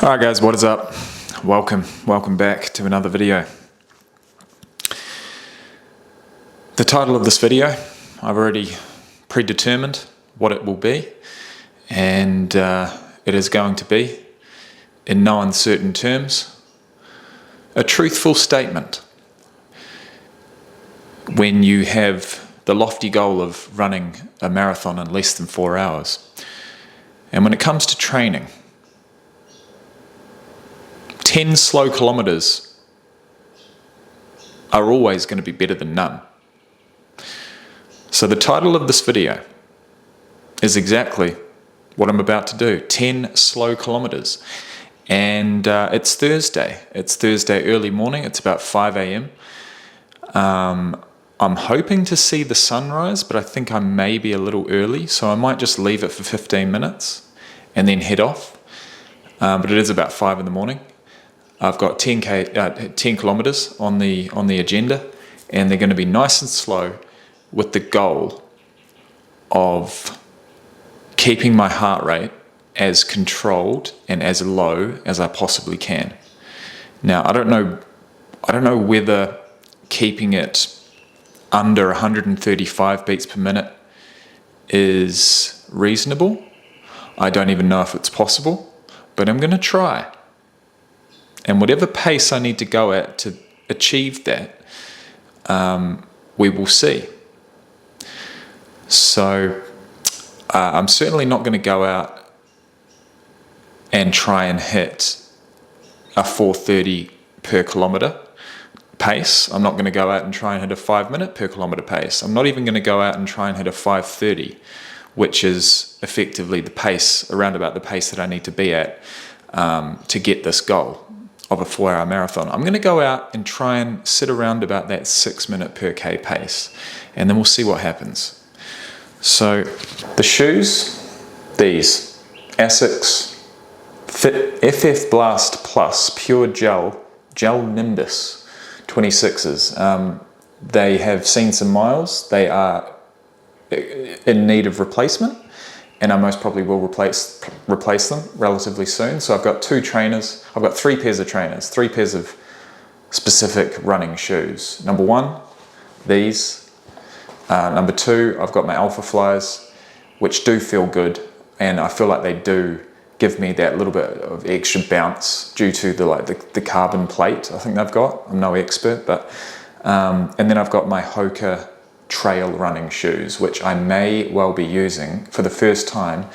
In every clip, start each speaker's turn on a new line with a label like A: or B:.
A: Alright guys, what is up? Welcome back to another video. The title of this video, I've already predetermined what it will be, and it is going to be, in no uncertain terms, a truthful statement. When you have the lofty goal of running a marathon in less than 4 hours, and when it comes to training, 10 slow kilometers are always going to be better than none. So the title of this video is exactly what I'm about to do, 10 slow kilometers. And it's Thursday. It's Thursday early morning. It's about 5 a.m. I'm hoping to see the sunrise, but I think I may be a little early, so I might just leave it for 15 minutes and then head off. But it is about 5 in the morning. I've got 10 kilometers on the agenda, and they're going to be nice and slow with the goal of keeping my heart rate as controlled and as low as I possibly can. Now, I don't know whether keeping it under 135 beats per minute is reasonable. I don't even know if it's possible, but I'm going to try. And whatever pace I need to go at to achieve that, we will see. So I'm certainly not going to go out and try and hit a 4:30 per kilometre pace. I'm not going to go out and try and hit a 5-minute per kilometre pace. I'm not even going to go out and try and hit a 5:30, which is effectively the pace, around about the pace that I need to be at to get this goal of a 4-hour marathon. I'm going to go out and try and sit around about that 6-minute per K pace, and then we'll see what happens. So the shoes, these Asics Fit FF Blast Plus Pure Gel Nimbus 26s. They have seen some miles. They are in need of replacement, and I most probably will replace them relatively soon. So I've got three pairs of trainers, 3 pairs of specific running shoes. Number 1, these. Number 2, I've got my Alpha Flies, which do feel good, and I feel like they do give me that little bit of extra bounce due to the carbon plate I think they've got. I'm no expert, but and then I've got my Hoka trail running shoes, which I may well be using for the first time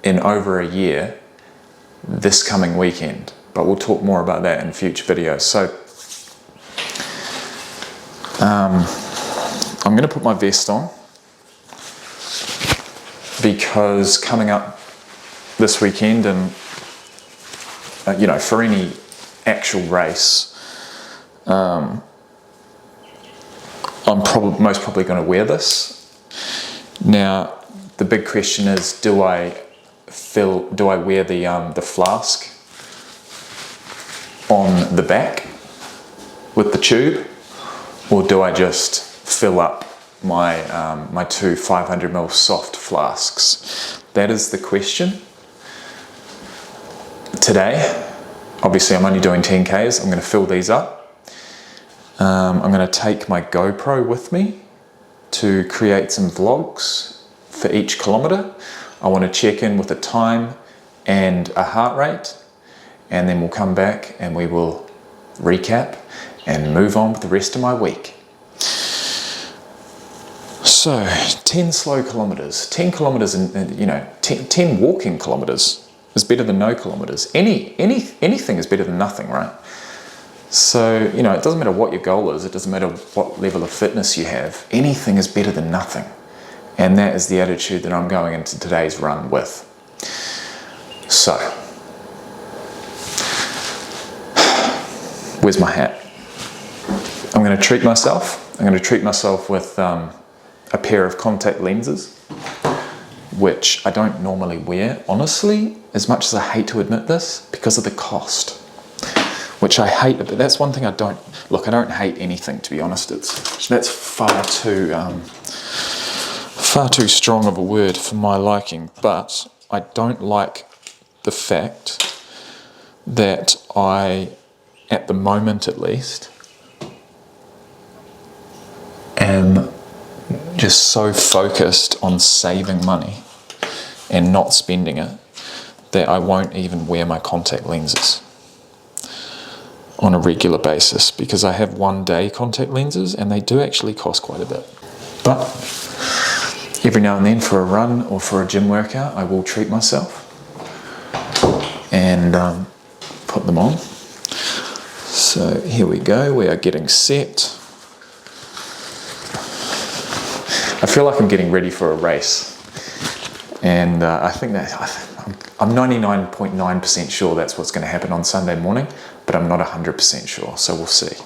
A: in over a year this coming weekend, but we'll talk more about that in future videos. So I'm going to put my vest on, because coming up this weekend, and for any actual race, I'm most probably going to wear this. Now, the big question is, do I wear the flask on the back with the tube, or do I just fill up my 2 500ml soft flasks? That is the question. Today, obviously I'm only doing 10Ks, I'm going to fill these up. I'm going to take my GoPro with me to create some vlogs for each kilometre. I want to check in with a time and a heart rate, and then we'll come back and we will recap and move on with the rest of my week. So 10 slow kilometres, 10 kilometres, and 10 walking kilometres is better than no kilometres. Anything is better than nothing, right? So, it doesn't matter what your goal is, it doesn't matter what level of fitness you have, anything is better than nothing. And that is the attitude that I'm going into today's run with. So, where's my hat? I'm going to treat myself. I'm going to treat myself with a pair of contact lenses, which I don't normally wear, honestly, as much as I hate to admit this, because of the cost. Which I hate, but that's one thing I don't hate anything, to be honest. That's far too strong of a word for my liking, but I don't like the fact that I, at the moment at least, am just so focused on saving money and not spending it that I won't even wear my contact lenses on a regular basis, because I have 1-day contact lenses and they do actually cost quite a bit. But every now and then for a run or for a gym workout, I will treat myself and put them on. So here we go, we are getting set. I feel like I'm getting ready for a race, and I think that I'm 99.9% sure that's what's going to happen on Sunday morning, but I'm not 100% sure, so we'll see.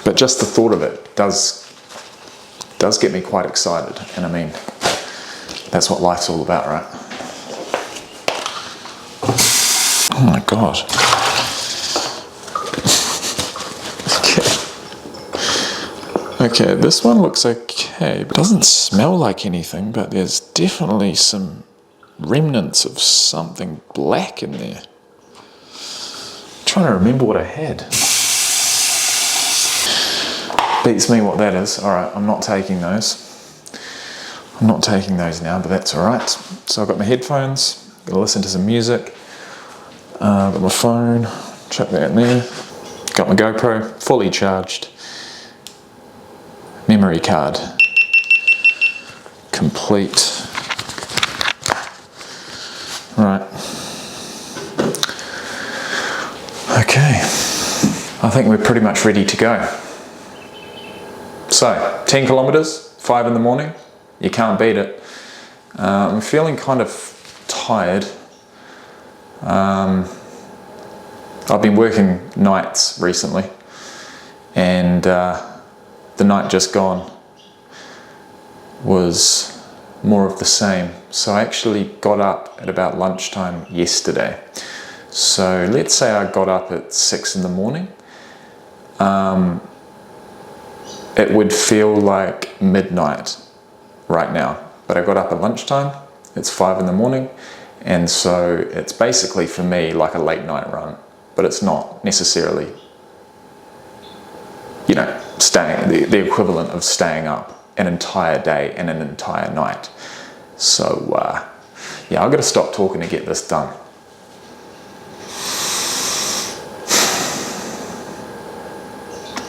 A: But just the thought of it does get me quite excited, and I mean, that's what life's all about, right? Oh my god. Okay, this one looks okay, but doesn't smell like anything, but there's definitely some remnants of something black in there. I'm trying to remember what I had. Beats me what that is. Alright, I'm not taking those. I'm not taking those now, but that's alright. So I've got my headphones, gonna listen to some music. Got my phone, chuck that in there. Got my GoPro, fully charged. Memory card, complete. Right. Okay. I think we're pretty much ready to go. So, 10 kilometers, 5 in the morning. You can't beat it. I'm feeling kind of tired. I've been working nights recently, and the night just gone was more of the same. So I actually got up at about lunchtime yesterday. So let's say I got up at 6 in the morning. It would feel like midnight right now, but I got up at lunchtime, it's 5 in the morning, and so it's basically for me like a late night run, but it's not necessarily, you know, staying the equivalent of staying up an entire day and an entire night. So yeah, I've got to stop talking to get this done.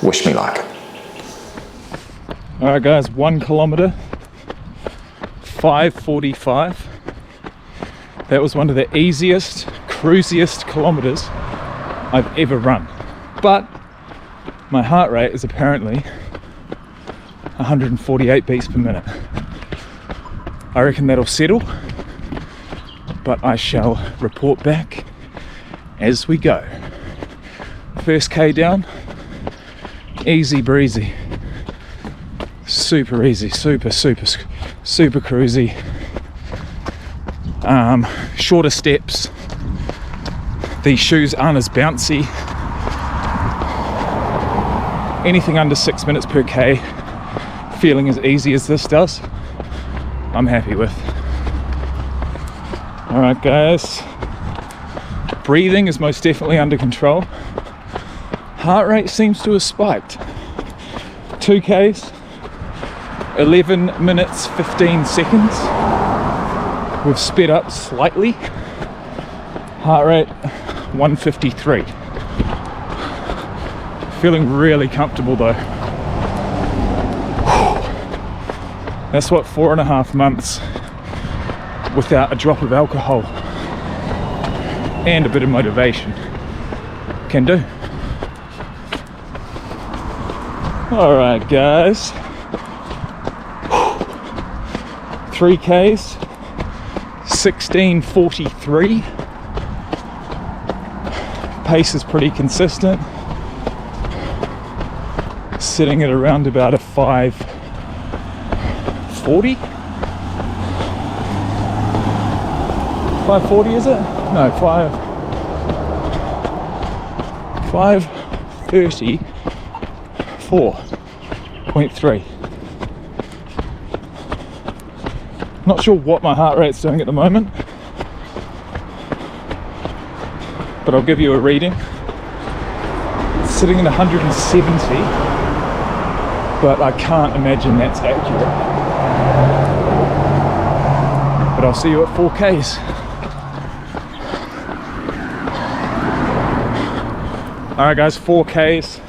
A: Wish me luck. Alright guys, 1 kilometer, 5:45. That was one of the easiest, cruisiest kilometers I've ever run. But my heart rate is apparently 148 beats per minute. I reckon that'll settle, but I shall report back as we go. First K down, easy breezy. Super easy, super cruisy. Shorter steps. These shoes aren't as bouncy. Anything under 6 minutes per K, feeling as easy as this does, I'm happy with. Alright guys, breathing is most definitely under control. Heart rate seems to have spiked. 2 Ks, 11 minutes 15 seconds. We've sped up slightly. Heart rate 153. Feeling really comfortable though. That's what 4.5 months without a drop of alcohol and a bit of motivation can do. Alright guys, 3 Ks, 16:43. Pace is pretty consistent, sitting at around about a 5:40. 5:40 is it? No, 5:30.
B: 104.3. Not sure what my heart rate's doing at the moment, but I'll give you a reading. It's sitting at 170, but I can't imagine that's accurate. But I'll see you at 4Ks. Alright guys, 4Ks,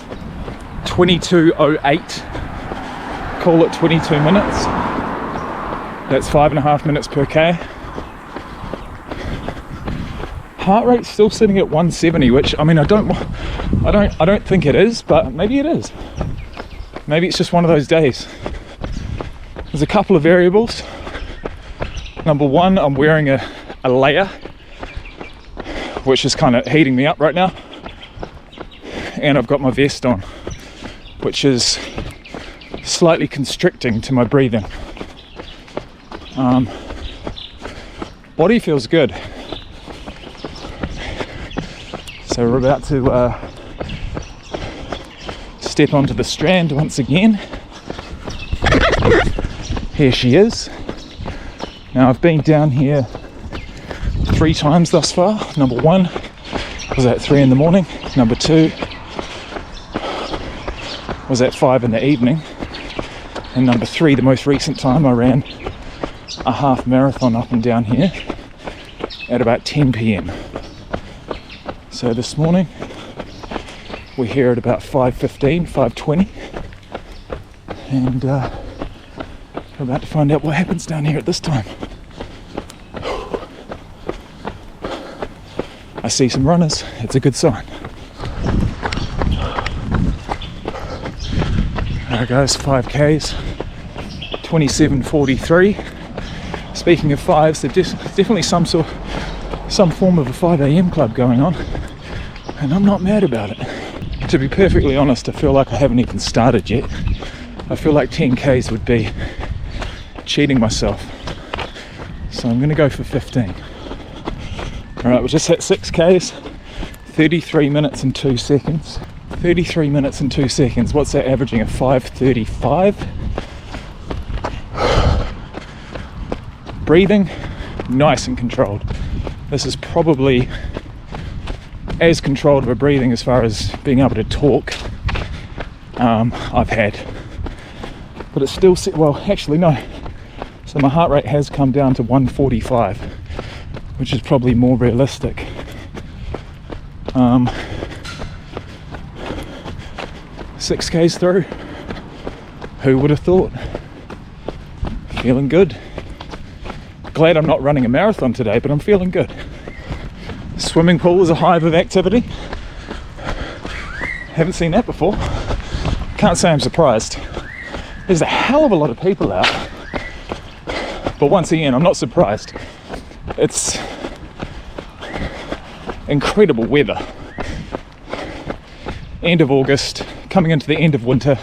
B: 22:08. Call it 22 minutes. That's 5.5 minutes per K. Heart rate's still sitting at 170, which I mean I don't think it is, but maybe it is. Maybe it's just one of those days. There's a couple of variables. Number one, I'm wearing a layer, which is kind of heating me up right now. And I've got my vest on, which is slightly constricting to my breathing. Body feels good. So we're about to step onto the strand once again. Here she is. Now I've been down here 3 times thus far. Number 1 was at 3 in the morning. Number 2 was at 5 in the evening. And number 3, the most recent time, I ran a half marathon up and down here at about 10 p.m. So this morning we're here at about 5:15, 5:20, and we're about to find out what happens down here at this time. I see some runners, it's a good sign. Alright guys, 5Ks, 27:43. Speaking of 5s, there's definitely some form of a 5 a.m. club going on, and I'm not mad about it. To be perfectly honest, I feel like I haven't even started yet. I feel like 10Ks would be cheating myself. So I'm going to go for 15. Alright, we just hit 6Ks, 33 minutes and 2 seconds. 33 minutes and 2 seconds. What's that averaging? A 5:35? Breathing, nice and controlled. This is probably as controlled of a breathing as far as being able to talk I've had. But it's still, well, actually no. So my heart rate has come down to 145, which is probably more realistic. 6Ks through. Who would have thought? Feeling good. Glad I'm not running a marathon today, but I'm feeling good. Swimming pool is a hive of activity. Haven't seen that before. Can't say I'm surprised. There's a hell of a lot of people out. But once again, I'm not surprised. It's incredible weather. End of August, coming into the end of winter.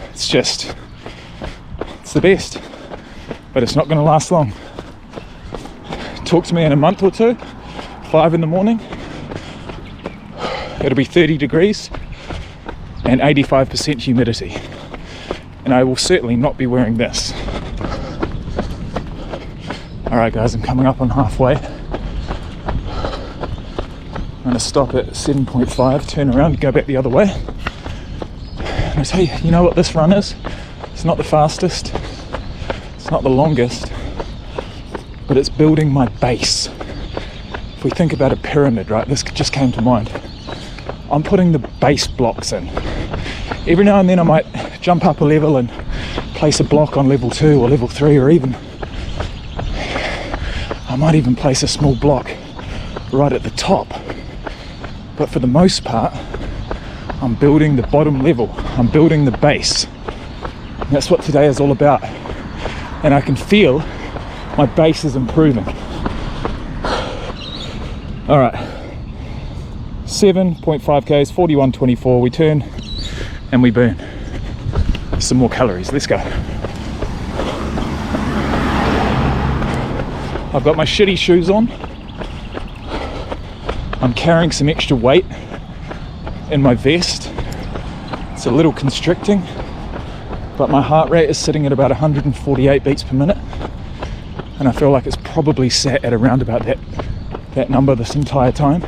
B: It's the best. But it's not going to last long. Talk to me in a month or two, 5 in the morning. It'll be 30 degrees and 85% humidity. And I will certainly not be wearing this. Alright guys, I'm coming up on halfway. I'm going to stop at 7.5, turn around, go back the other way. And I tell you, you know what this run is? It's not the fastest. Not the longest, but it's building my base. If we think about a pyramid, right, this just came to mind. I'm putting the base blocks in. Every now and then I might jump up a level and place a block on level 2 or level 3, or even I might even place a small block right at the top. But for the most part, I'm building the bottom level. I'm building the base. And that's what today is all about. And I can feel my base is improving. All right, 7.5Ks, 41:24. We turn and we burn some more calories. Let's go. I've got my shitty shoes on. I'm carrying some extra weight in my vest. It's a little constricting, but my heart rate is sitting at about 148 beats per minute, and I feel like it's probably sat at around about that number this entire time.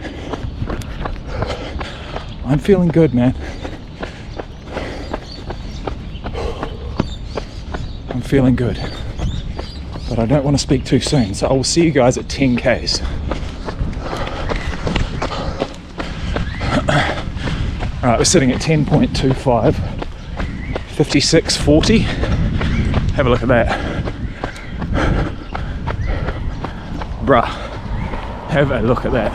B: I'm feeling good, man. I'm feeling good, but I don't want to speak too soon, so I will see you guys at 10 Ks. All right, we're sitting at 10.25, 56.40. Have a look at that. Bruh, have a look at that.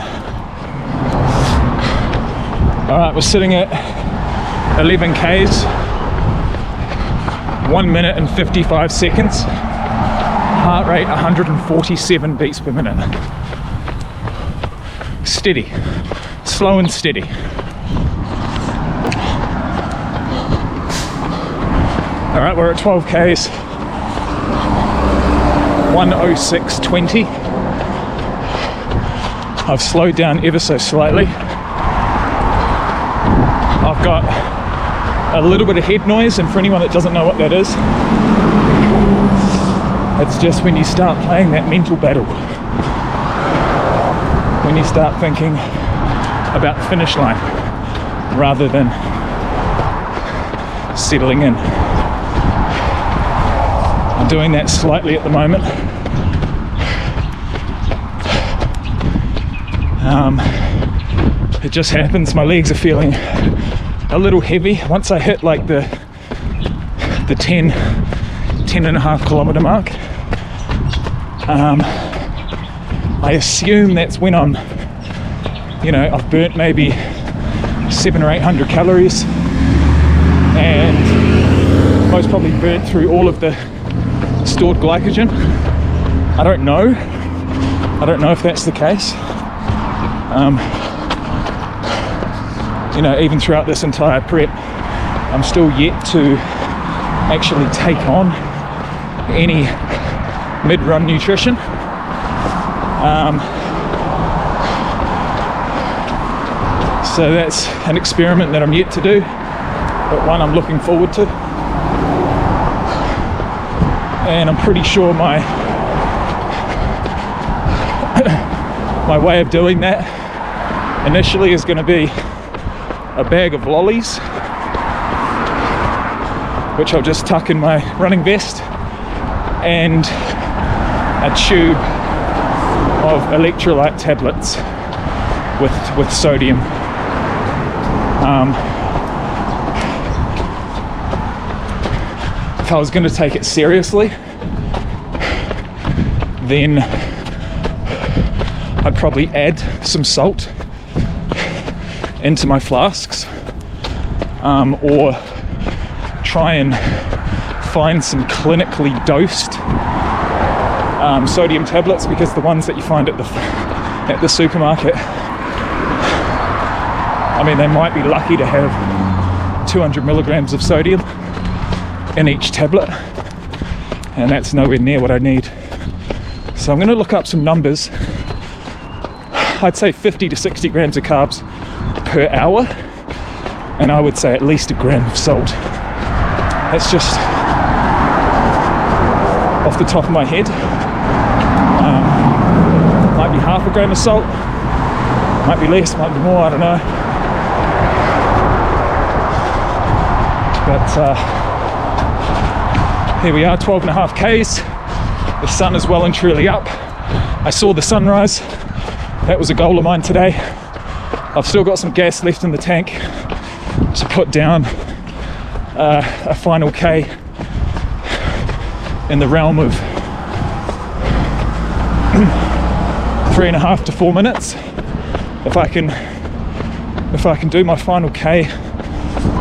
B: All right, we're sitting at 11 Ks, 1 minute and 55 seconds. Heart rate 147 beats per minute. Steady, slow and steady. All right, we're at 12 Ks, 1:06.20. I've slowed down ever so slightly. I've got a little bit of head noise, and for anyone that doesn't know what that is, it's just when you start playing that mental battle. When you start thinking about the finish line rather than settling in. I'm doing that slightly at the moment. It just happens, my legs are feeling a little heavy once I hit like the 10 and a half kilometer mark. I assume that's when I'm, I've burnt maybe 700 or 800 calories, and most probably burnt through all of the stored glycogen. I don't know if that's the case. Even throughout this entire prep, I'm still yet to actually take on any mid-run nutrition. So that's an experiment that I'm yet to do, but one I'm looking forward to. And I'm pretty sure my way of doing that initially is going to be a bag of lollies, which I'll just tuck in my running vest, and a tube of electrolyte tablets with sodium. If I was going to take it seriously, then I'd probably add some salt into my flasks, or try and find some clinically dosed sodium tablets, because the ones that you find at the supermarket, they might be lucky to have 200 milligrams of sodium in each tablet, and that's nowhere near what I need. So I'm going to look up some numbers. I'd say 50 to 60 grams of carbs per hour, and I would say at least a gram of salt. That's just off the top of my head. Might be half a gram of salt, might be less, might be more, I don't know. But here we are, 12 and a half Ks. The sun is well and truly up. I saw the sunrise. That was a goal of mine today. I've still got some gas left in the tank to put down a final K in the realm of 3.5 to 4 minutes. If I can do my final K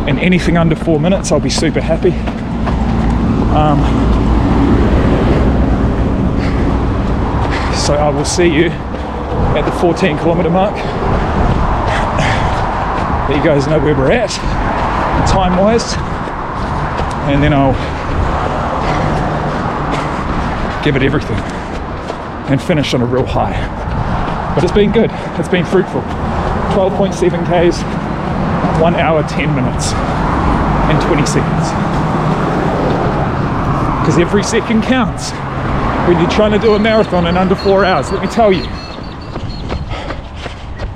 B: in anything under 4 minutes, I'll be super happy. So I will see you at the 14 kilometer mark. Let you guys know where we're at time wise, and then I'll give it everything and finish on a real high. But it's been good, it's been fruitful. 12.7 Ks, 1 hour 10 minutes. and 20 seconds. Because every second counts when you're trying to do a marathon in under 4 hours, let me tell you.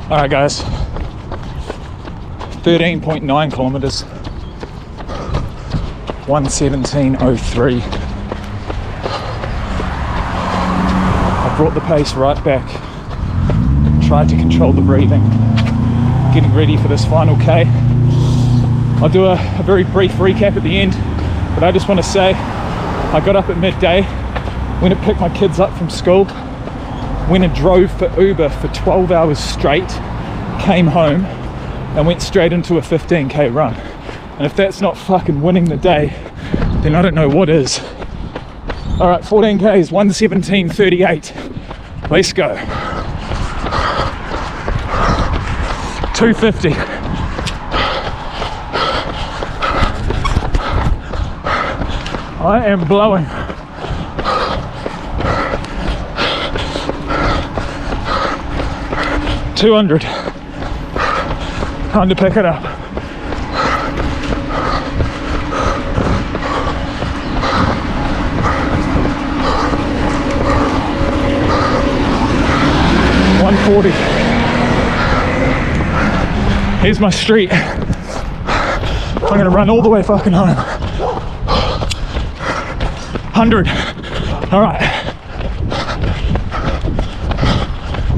B: All right, guys. 13.9 kilometers. 1:17:03. I brought the pace right back. Tried to control the breathing. Getting ready for this final K. I'll do a very brief recap at the end, but I just want to say I got up at midday, went and picked my kids up from school, went and drove for Uber for 12 hours straight, came home and went straight into a 15k run. And if that's not fucking winning the day, then I don't know what is. All right, 14k's, 1:17:38. Let's go. 250. I am blowing. $200. Time to pick it up. $140. Here's my street. I'm gonna run all the way fucking home. 100. All right.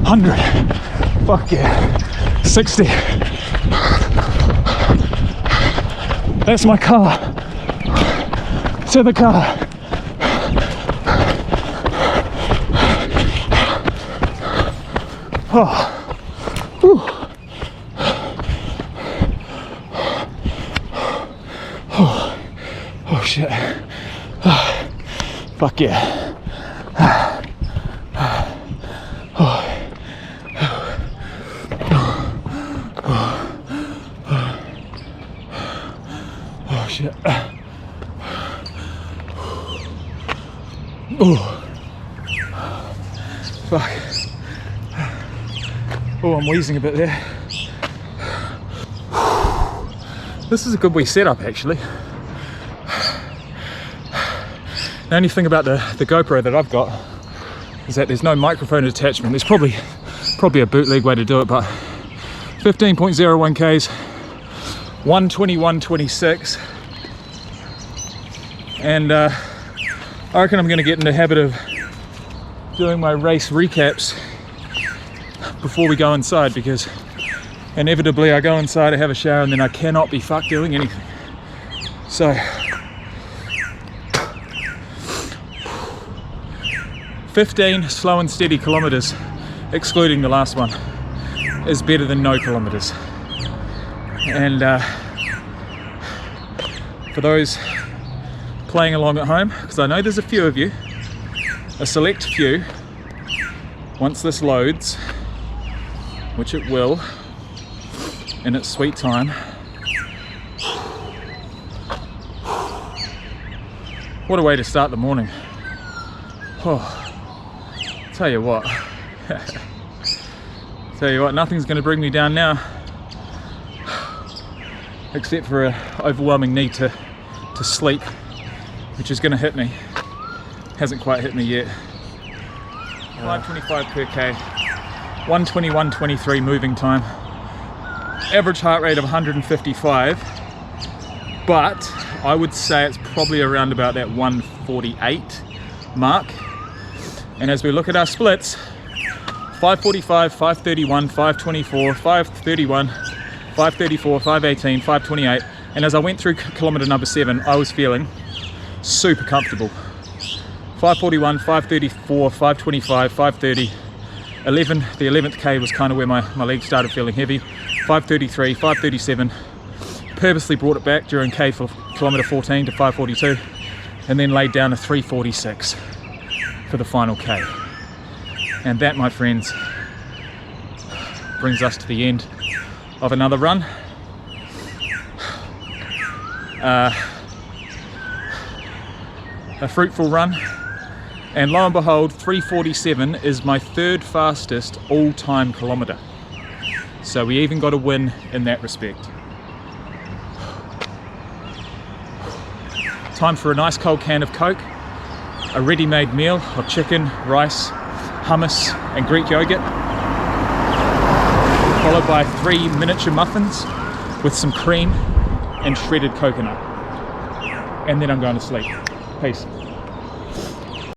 B: 100. Fuck yeah. 60. That's my car. To the car. Oh. Whew. Oh. Oh shit. Fuck yeah. Oh shit. Oh. Fuck. Oh, I'm wheezing a bit there. This is a good wee setup actually. The only thing about the GoPro that I've got is that there's no microphone attachment. There's probably a bootleg way to do it, but 15.01 Ks, 1:21:26, and I reckon I'm going to get in the habit of doing my race recaps before we go inside, because inevitably I go inside, I have a shower, and then I cannot be fucked doing anything. So 15 slow and steady kilometers, excluding the last one, is better than no kilometers. And for those playing along at home, because I know there's a few of you, a select few, once this loads, which it will in its sweet time, what a way to start the morning. Oh, tell you what, nothing's going to bring me down now, except for an overwhelming need to sleep, which is going to hit me. Hasn't quite hit me yet. 5:25 per K, 1:21:23 moving time, average heart rate of 155, but I would say it's probably around about that 148 mark. And as we look at our splits, 5:45, 5:31, 5:24, 5:31, 5:34, 5:18, 5:28, and as I went through kilometre number 7, I was feeling super comfortable. 5:41, 5:34, 5:25, 5:30, 11, the 11th K was kind of where my legs started feeling heavy. 5:33, 5:37, purposely brought it back during K for kilometre 14 to 5:42, and then laid down a 3:46 for the final K. And that, my friends, brings us to the end of another run. A fruitful run, and lo and behold, 3:47 is my third fastest all-time kilometre. So we even got a win in that respect. time for a nice cold can of Coke, a ready-made meal of chicken, rice, hummus and Greek yogurt, followed by 3 miniature muffins with some cream and shredded coconut. And then I'm going to sleep. Peace.